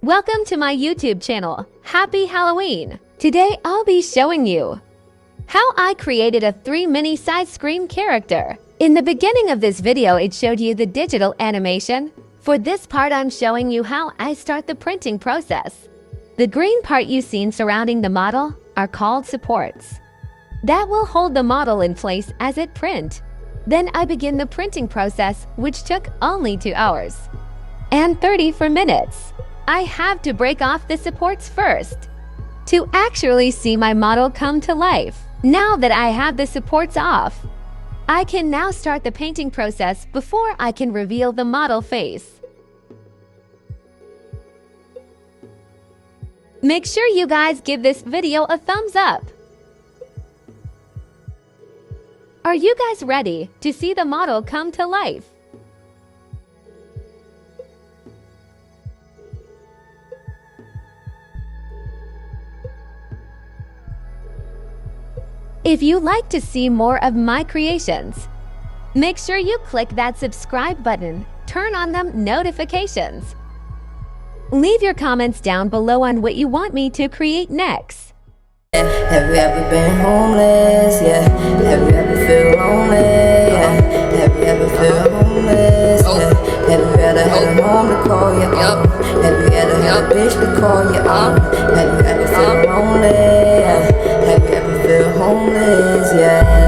Welcome to my YouTube channel. Happy Halloween! Today I'll be showing you how I created a 3 mini-size Scream character. In the beginning of this video, it showed you the digital animation. For this part, I'm showing you how I start the printing process. The green part you've seen surrounding the model are called supports. That will hold the model in place as it prints. Then I begin the printing process, which took only 2 hours and 34 minutes. I have to break off the supports first to actually see my model come to life. Now that I have the supports off, I can now start the painting process before I can reveal the model face. Make sure you guys give this video a thumbs up. Are you guys ready to see the model come to life? If you'd like to see more of my creations, make sure you click that subscribe button, turn on them notifications. Leave your comments down below on what you want me to create next. Have you ever been homeless? Yeah. Have you ever feel lonely? Yeah. Have you ever feel homeless? Yeah. Have you ever had a home to call your own? Have you ever had a bitch to call your own? Have you ever feel lonely? Yeah. Have you ever feel homeless? Yeah.